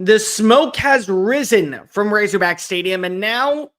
The smoke has risen from Razorback Stadium, and now,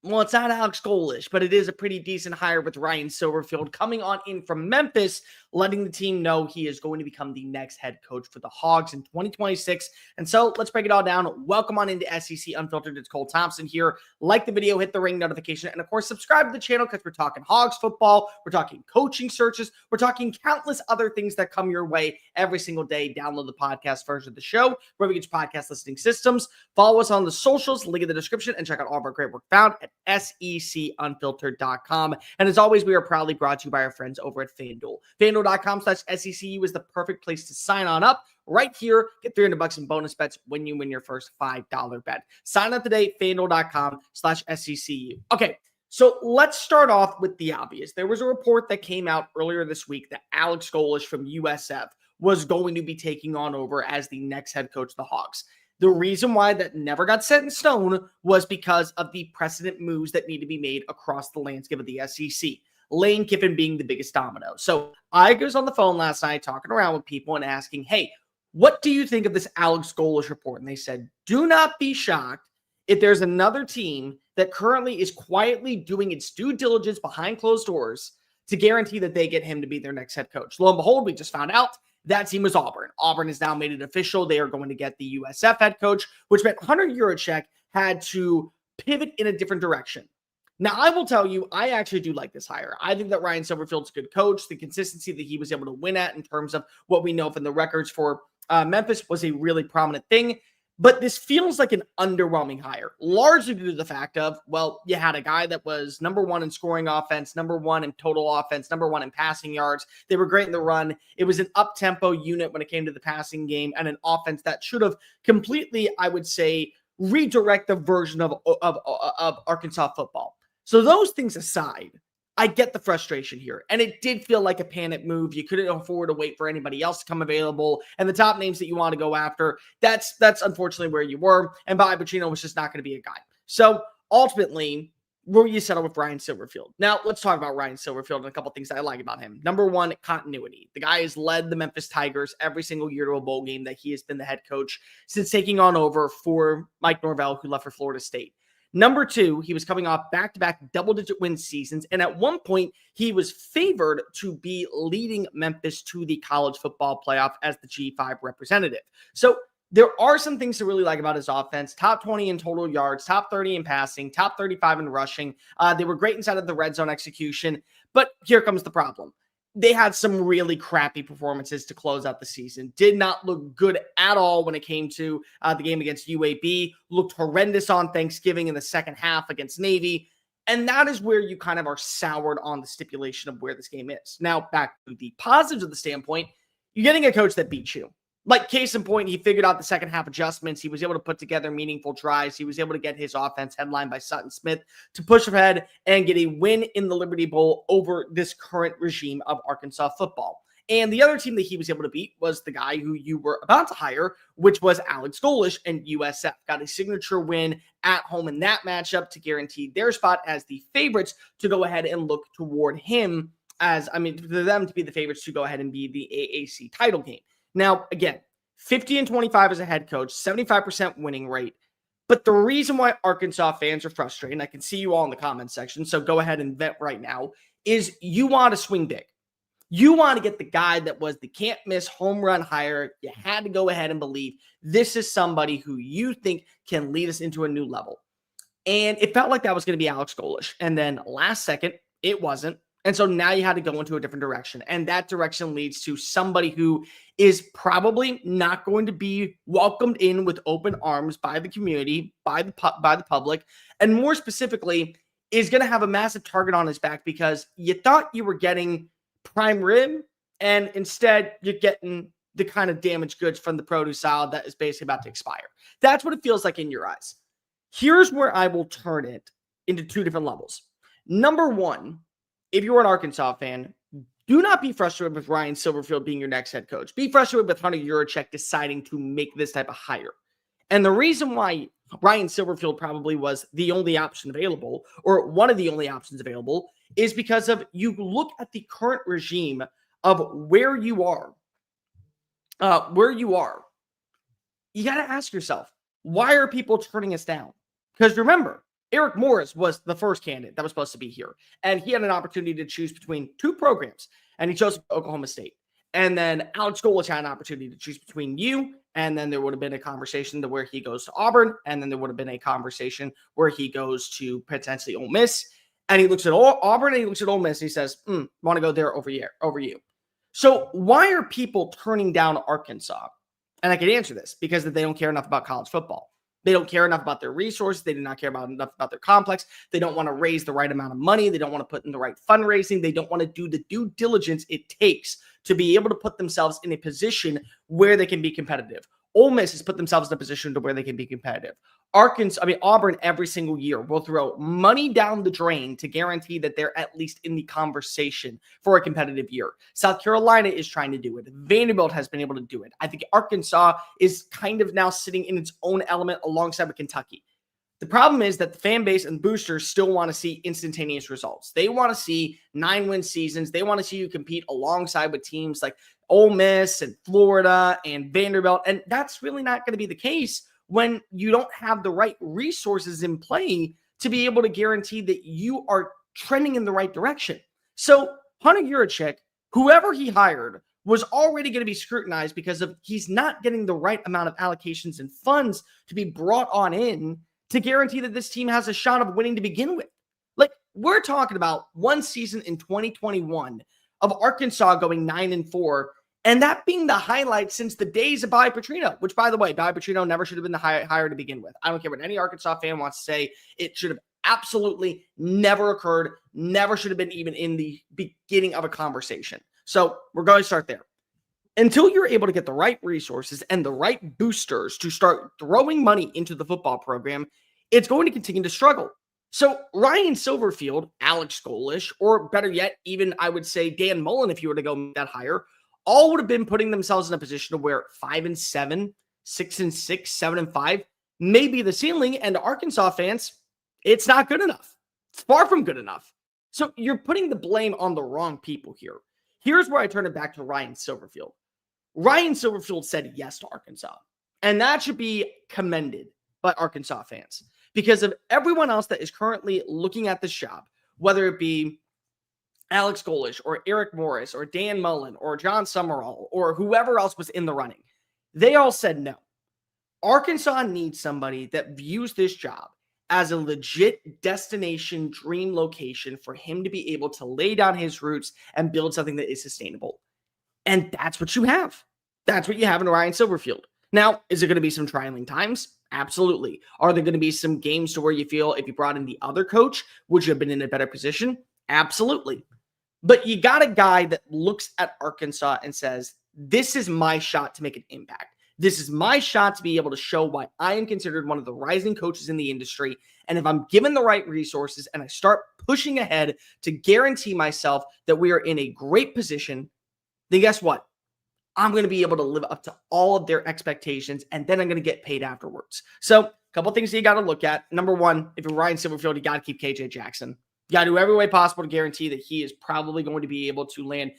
well, it's not Alex Golesh, but it is a pretty decent hire with Ryan Silverfield coming on in from Memphis, letting the team know he is going to become the next head coach for the Hogs in 2026. And so let's break it all down. Welcome on into SEC Unfiltered. It's Cole Thompson here. Like the video, hit the ring notification, and of course, subscribe to the channel because we're talking Hogs football, we're talking coaching searches, we're talking countless other things that come your way every single day. Download the podcast version of the show, wherever you get your podcast listening systems. Follow us on the socials, link in the description, and check out all of our great work found at secunfiltered.com. And as always, we are proudly brought to you by our friends over at FanDuel. FanDuel.com/SECU is the perfect place to sign on up. Right here, get $300 in bonus bets when you win your first $5 bet. Sign up today, FanDuel.com/SECU. Okay, so let's start off with the obvious. There was a report that came out earlier this week that Alex Golesh from USF was going to be taking on over as the next head coach of the Hogs. The reason why that never got set in stone was because of the precedent moves that need to be made across the landscape of the SEC. Lane Kiffin being the biggest domino. So I was on the phone last night talking around with people and asking, hey, what do you think of this Alex Golesh report? And they said, do not be shocked if there's another team that currently is quietly doing its due diligence behind closed doors to guarantee that they get him to be their next head coach. Lo and behold, we just found out that team was Auburn. Auburn has now made it official. They are going to get the USF head coach, which meant Hunter Yurachek had to pivot in a different direction. Now, I will tell you, I actually do like this hire. I think that Ryan Silverfield's a good coach. The consistency that he was able to win at in terms of what we know from the records for Memphis was a really prominent thing. But this feels like an underwhelming hire, largely due to the fact of, well, you had a guy that was number one in scoring offense, number one in total offense, number one in passing yards. They were great in the run. It was an up-tempo unit when it came to the passing game and an offense that should have completely, I would say, redirect the version of Arkansas football. So those things aside, I get the frustration here. And it did feel like a panic move. You couldn't afford to wait for anybody else to come available. And the top names that you want to go after, that's unfortunately where you were. And Bobby Petrino was just not going to be a guy. So ultimately, where you settle with Ryan Silverfield. Now, let's talk about Ryan Silverfield and a couple things that I like about him. Number one, continuity. The guy has led the Memphis Tigers every single year to a bowl game that he has been the head coach since taking on over for Mike Norvell, who left for Florida State. Number two, he was coming off back-to-back double-digit win seasons, and at one point, he was favored to be leading Memphis to the college football playoff as the G5 representative. So there are some things to really like about his offense. Top 20 in total yards, top 30 in passing, top 35 in rushing. They were great inside of the red zone execution, but here comes the problem. They had some really crappy performances to close out the season. Did not look good at all when it came to the game against UAB. Looked horrendous on Thanksgiving in the second half against Navy. And that is where you kind of are soured on the stipulation of where this game is. Now, back to the positives of the standpoint, you're getting a coach that beats you. Like, case in point, he figured out the second half adjustments. He was able to put together meaningful drives. He was able to get his offense headlined by Sutton Smith to push ahead and get a win in the Liberty Bowl over this current regime of Arkansas football. And the other team that he was able to beat was the guy who you were about to hire, which was Alex Golesh and USF. Got a signature win at home in that matchup to guarantee their spot as the favorites to go ahead and look toward him for them to be the favorites to go ahead and be the AAC title game. Now, again, 50-25 as a head coach, 75% winning rate. But the reason why Arkansas fans are frustrated, and I can see you all in the comments section, so go ahead and vent right now, is you want to swing big. You want to get the guy that was the can't-miss home run hire. You had to go ahead and believe this is somebody who you think can lead us into a new level. And it felt like that was going to be Alex Golesh. And then last second, it wasn't. And so now you had to go into a different direction. And that direction leads to somebody who is probably not going to be welcomed in with open arms by the community, by the public, and more specifically, is going to have a massive target on his back because you thought you were getting prime rib, and instead you're getting the kind of damaged goods from the produce aisle that is basically about to expire. That's what it feels like in your eyes. Here's where I will turn it into two different levels. Number one, if you're an Arkansas fan, do not be frustrated with Ryan Silverfield being your next head coach. Be frustrated with Hunter Yurachek deciding to make this type of hire. And the reason why Ryan Silverfield probably was the only option available, or one of the only options available, is because of you look at the current regime of where you are. you got to ask yourself, why are people turning us down? Because remember, Eric Morris was the first candidate that was supposed to be here, and he had an opportunity to choose between two programs, and he chose Oklahoma State. And then Alex Golesh had an opportunity to choose between you, and then there would have been a conversation to where he goes to Auburn, and then there would have been a conversation where he goes to potentially Ole Miss, and he looks at Auburn and he looks at Ole Miss, and he says, want to go there over you. So why are people turning down Arkansas? And I can answer this because they don't care enough about college football. They don't care enough about their resources. They do not care enough about their complex. They don't want to raise the right amount of money. They don't want to put in the right fundraising. They don't want to do the due diligence it takes to be able to put themselves in a position where they can be competitive. Ole Miss has put themselves in a position to where they can be competitive. Auburn every single year will throw money down the drain to guarantee that they're at least in the conversation for a competitive year. South Carolina is trying to do it. Vanderbilt has been able to do it. I think Arkansas is kind of now sitting in its own element alongside with Kentucky. The problem is that the fan base and boosters still want to see instantaneous results. They want to see 9-win seasons. They want to see you compete alongside with teams like Ole Miss and Florida and Vanderbilt. And that's really not going to be the case when you don't have the right resources in play to be able to guarantee that you are trending in the right direction. So Hunter Yurachek, whoever he hired, was already going to be scrutinized because of he's not getting the right amount of allocations and funds to be brought on in to guarantee that this team has a shot of winning to begin with. Like, we're talking about one season in 2021 of Arkansas going 9-4, and that being the highlight since the days of Bobby Petrino, which, by the way, Bobby Petrino never should have been the hire to begin with. I don't care what any Arkansas fan wants to say. It should have absolutely never occurred, never should have been even in the beginning of a conversation. So we're going to start there. Until you're able to get the right resources and the right boosters to start throwing money into the football program, it's going to continue to struggle. So Ryan Silverfield, Alex Golesh, or better yet, even I would say Dan Mullen, if you were to go that higher, all would have been putting themselves in a position to where 5-7, 6-6, 7-5 may be the ceiling. And Arkansas fans, it's not good enough. It's far from good enough. So you're putting the blame on the wrong people here. Here's where I turn it back to Ryan Silverfield. Ryan Silverfield said yes to Arkansas, and that should be commended by Arkansas fans because of everyone else that is currently looking at this job, whether it be Alex Golesh or Eric Morris or Dan Mullen or John Summerall or whoever else was in the running. They all said no. Arkansas needs somebody that views this job as a legit destination dream location for him to be able to lay down his roots and build something that is sustainable. And that's what you have. That's what you have in Ryan Silverfield. Now, is there going to be some trialing times? Absolutely. Are there going to be some games to where you feel if you brought in the other coach, would you have been in a better position? Absolutely. But you got a guy that looks at Arkansas and says, this is my shot to make an impact. This is my shot to be able to show why I am considered one of the rising coaches in the industry. And if I'm given the right resources and I start pushing ahead to guarantee myself that we are in a great position, then guess what? I'm going to be able to live up to all of their expectations, and then I'm going to get paid afterwards. So a couple things that you got to look at. Number one, if you're Ryan Silverfield, you got to keep KJ Jackson. You got to do every way possible to guarantee that he is probably going to be able to land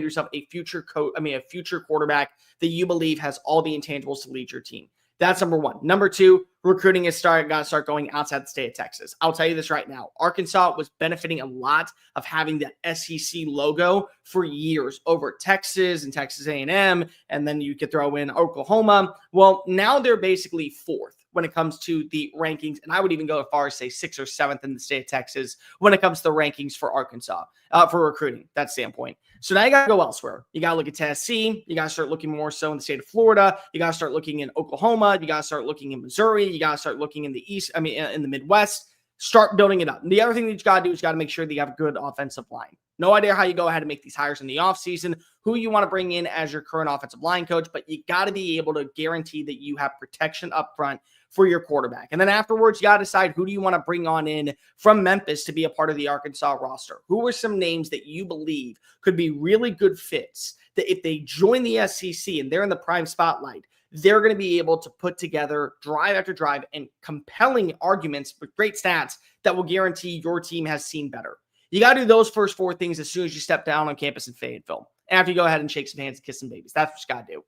yourself a future quarterback that you believe has all the intangibles to lead your team. That's number one. Number two, recruiting is got to start going outside the state of Texas. I'll tell you this right now. Arkansas was benefiting a lot of having the SEC logo for years over Texas and Texas A&M, and then you could throw in Oklahoma. Well, now they're basically fourth when it comes to the rankings, and I would even go as far as say 6th or 7th in the state of Texas when it comes to the rankings for Arkansas, for recruiting, that standpoint. So now you got to go elsewhere. You got to look at Tennessee. You got to start looking more so in the state of Florida. You got to start looking in Oklahoma. You got to start looking in Missouri. You got to start looking in the in the Midwest. Start building it up. And the other thing that you got to do is got to make sure that you have a good offensive line. No idea how you go ahead and make these hires in the offseason, who you want to bring in as your current offensive line coach, but you got to be able to guarantee that you have protection up front for your quarterback. And then afterwards, you got to decide who do you want to bring on in from Memphis to be a part of the Arkansas roster. Who are some names that you believe could be really good fits that if they join the SEC and they're in the prime spotlight, they're going to be able to put together drive after drive and compelling arguments with great stats that will guarantee your team has seen better. You got to do those first four things as soon as you step down on campus in Fayetteville. After you go ahead and shake some hands and kiss some babies. That's what you got to do.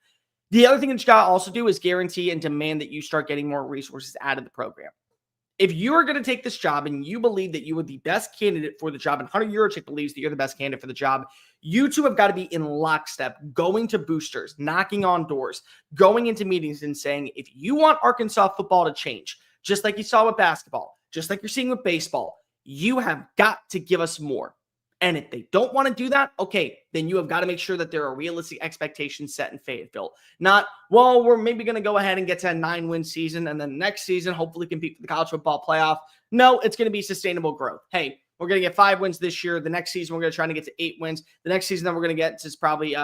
The other thing that you got to also do is guarantee and demand that you start getting more resources out of the program. If you are going to take this job and you believe that you are the best candidate for the job, and Hunter Yurachek believes that you're the best candidate for the job, you two have got to be in lockstep, going to boosters, knocking on doors, going into meetings and saying, if you want Arkansas football to change, just like you saw with basketball, just like you're seeing with baseball, you have got to give us more. And if they don't want to do that, okay, then you have got to make sure that there are realistic expectations set in Fayetteville. Not, well, we're maybe going to go ahead and get to a 9-win season and then next season hopefully compete for the college football playoff. No, it's going to be sustainable growth. Hey, we're going to get 5 wins this year. The next season, we're going to try to get to 8 wins. The next season, then we're going to get to probably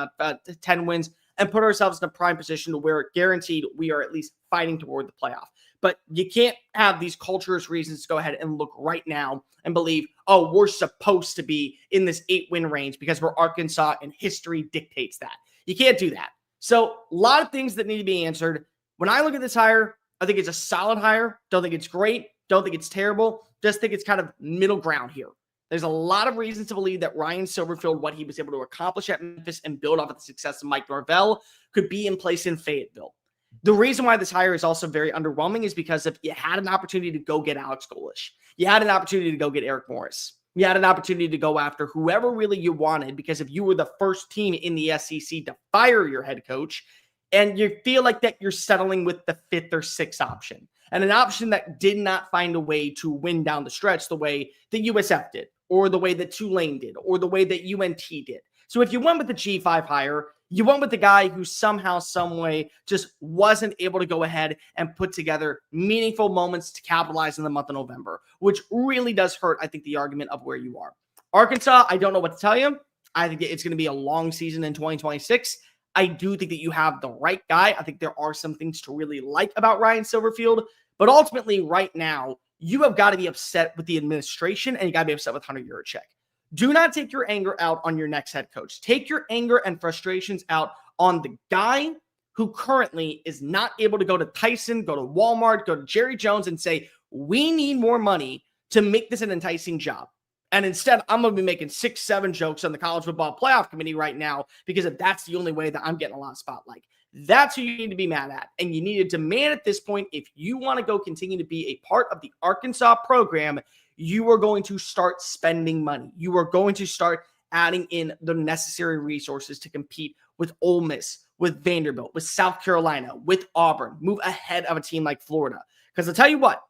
10 wins and put ourselves in a prime position to where guaranteed we are at least fighting toward the playoff. But you can't have these culturist reasons to go ahead and look right now and believe, oh, we're supposed to be in this 8-win range because we're Arkansas and history dictates that. You can't do that. So a lot of things that need to be answered. When I look at this hire, I think it's a solid hire. Don't think it's great. Don't think it's terrible. Just think it's kind of middle ground here. There's a lot of reasons to believe that Ryan Silverfield, what he was able to accomplish at Memphis and build off of the success of Mike Norvell, could be in place in Fayetteville. The reason why this hire is also very underwhelming is because if you had an opportunity to go get Alex Golesh, you had an opportunity to go get Eric Morris, you had an opportunity to go after whoever really you wanted, because if you were the first team in the SEC to fire your head coach, and you feel like that you're settling with the 5th or 6th option, and an option that did not find a way to win down the stretch the way that USF did, or the way that Tulane did, or the way that UNT did. So if you went with the G5 hire, you went with the guy who somehow, some way just wasn't able to go ahead and put together meaningful moments to capitalize in the month of November, which really does hurt, I think, the argument of where you are. Arkansas, I don't know what to tell you. I think it's going to be a long season in 2026. I do think that you have the right guy. I think there are some things to really like about Ryan Silverfield, but ultimately right now, you have got to be upset with the administration and you got to be upset with Hunter Yurachek. Do not take your anger out on your next head coach. Take your anger and frustrations out on the guy who currently is not able to go to Tyson, go to Walmart, go to Jerry Jones and say, we need more money to make this an enticing job. And instead, I'm going to be making 6-7 jokes on the college football playoff committee right now because if that's the only way that I'm getting a lot of spotlight. That's who you need to be mad at. And you need to demand at this point, if you want to go continue to be a part of the Arkansas program, you are going to start spending money. You are going to start adding in the necessary resources to compete with Ole Miss, with Vanderbilt, with South Carolina, with Auburn, move ahead of a team like Florida. Because I'll tell you what,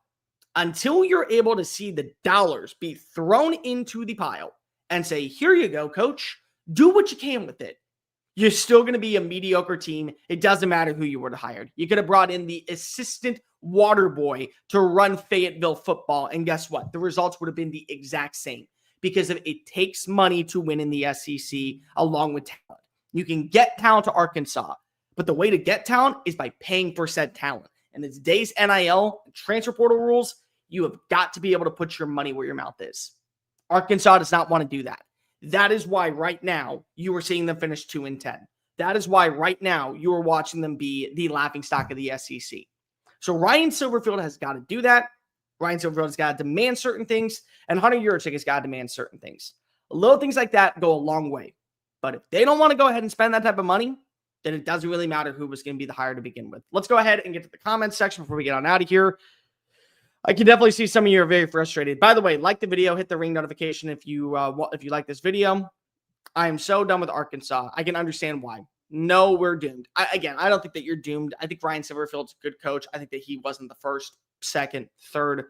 until you're able to see the dollars be thrown into the pile and say, here you go, coach, do what you can with it, you're still going to be a mediocre team. It doesn't matter who you would have hired. You could have brought in the assistant water boy to run Fayetteville football. And guess what? The results would have been the exact same because it takes money to win in the SEC along with talent. You can get talent to Arkansas, but the way to get talent is by paying for said talent. And in today's NIL and transfer portal rules, you have got to be able to put your money where your mouth is. Arkansas does not want to do that. That is why right now you are seeing them finish 2-10. That is why right now you are watching them be the laughingstock of the SEC. So Ryan Silverfield has got to do that. Ryan Silverfield has got to demand certain things, and Hunter Yurachek has got to demand certain things. Little things like that go a long way. But if they don't want to go ahead and spend that type of money, then it doesn't really matter who was going to be the hire to begin with. Let's go ahead and get to the comments section before we get on out of here. I can definitely see some of you are very frustrated. By the way, like the video, hit the ring notification if you like this video. I am so done with Arkansas. I can understand why. No, we're doomed. I don't think that you're doomed. I think Ryan Silverfield's a good coach. I think that he wasn't the first, second, third,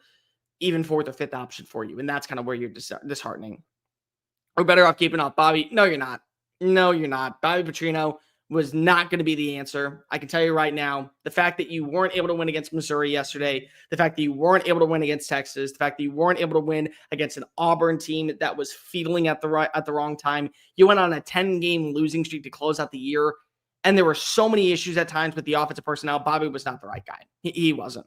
even 4th or 5th option for you. And that's kind of where you're disheartening. We're better off keeping off Bobby. No, you're not. No, you're not. Bobby Petrino was not going to be the answer. I can tell you right now, the fact that you weren't able to win against Missouri yesterday, the fact that you weren't able to win against Texas, the fact that you weren't able to win against an Auburn team that was feeling at the wrong time. You went on a 10-game losing streak to close out the year, and there were so many issues at times with the offensive personnel. Bobby was not the right guy. He wasn't.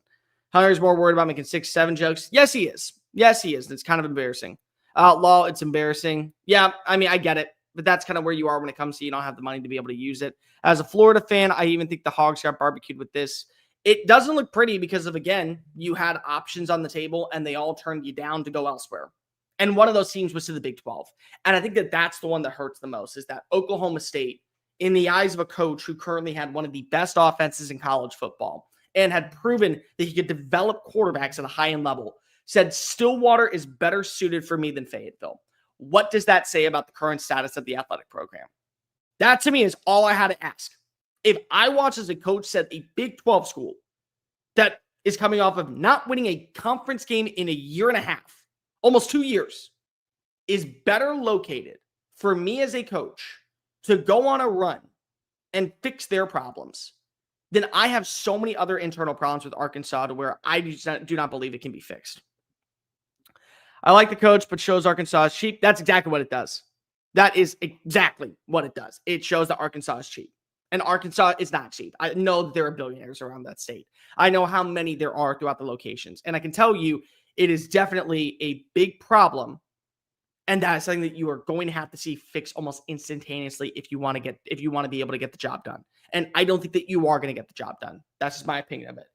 Hunter's more worried about making 6-7 jokes. Yes, he is. Yes, he is. It's kind of embarrassing. Outlaw, it's embarrassing. Yeah, I mean, I get it. But that's kind of where you are when it comes to you don't have the money to be able to use it. As a Florida fan, I even think the Hogs got barbecued with this. It doesn't look pretty because of, again, you had options on the table and they all turned you down to go elsewhere. And one of those teams was to the Big 12. And I think that that's the one that hurts the most is that Oklahoma State in the eyes of a coach who currently had one of the best offenses in college football and had proven that he could develop quarterbacks at a high-end level, said Stillwater is better suited for me than Fayetteville. What does that say about the current status of the athletic program? That, to me, is all I had to ask. If I watch as a coach said a Big 12 school that is coming off of not winning a conference game in a year and a half, almost 2 years, is better located for me as a coach to go on a run and fix their problems, then I have so many other internal problems with Arkansas to where I do not believe it can be fixed. I like the coach, but shows Arkansas is cheap. That's exactly what it does. That is exactly what it does. It shows that Arkansas is cheap. And Arkansas is not cheap. I know that there are billionaires around that state. I know how many there are throughout the locations. And I can tell you, it is definitely a big problem. And that is something that you are going to have to see fixed almost instantaneously if you want to be able to get the job done. And I don't think that you are going to get the job done. That's just my opinion of it.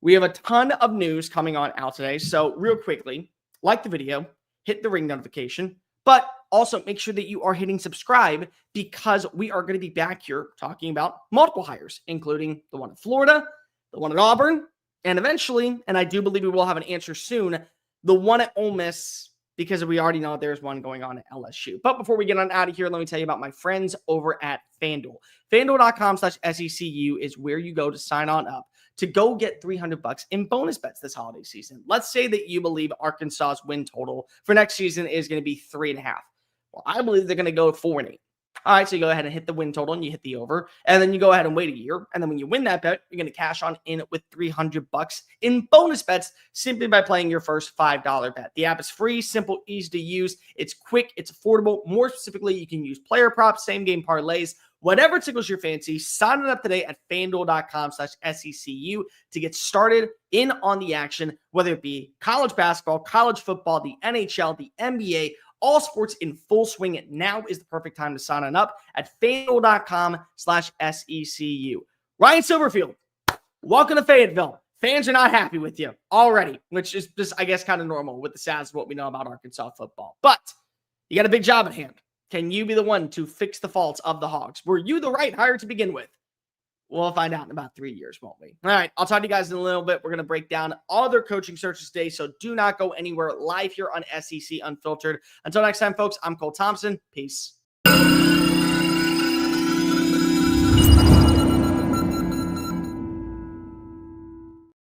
We have a ton of news coming on out today. So real quickly, like the video, hit the ring notification, but also make sure that you are hitting subscribe because we are going to be back here talking about multiple hires, including the one in Florida, the one at Auburn, and eventually, and I do believe we will have an answer soon, the one at Ole Miss, because we already know there's one going on at LSU. But before we get on out of here, let me tell you about my friends over at FanDuel. FanDuel.com/SECU is where you go to sign on up to go get $300 in bonus bets this holiday season. Let's say that you believe Arkansas's win total for next season is going to be 3.5. Well, I believe they're going to go 4-8. All right, so you go ahead and hit the win total and you hit the over, and then you go ahead and wait a year. And then when you win that bet, you're going to cash on in with $300 in bonus bets simply by playing your first $5 bet. The app is free, simple, easy to use. It's quick, it's affordable. More specifically, you can use player props, same game parlays, whatever tickles your fancy. Sign it up today at FanDuel.com/SECU to get started in on the action, whether it be college basketball, college football, the NHL, the NBA, all sports in full swing. Now is the perfect time to sign on up at FanDuel.com/SECU. Ryan Silverfield, welcome to Fayetteville. Fans are not happy with you already, which is just, I guess, kind of normal with the stats of what we know about Arkansas football. But you got a big job at hand. Can you be the one to fix the faults of the Hogs? Were you the right hire to begin with? We'll find out in about 3 years, won't we? All right, I'll talk to you guys in a little bit. We're going to break down all their coaching searches today, so do not go anywhere. Live here on SEC Unfiltered. Until next time, folks, I'm Cole Thompson. Peace.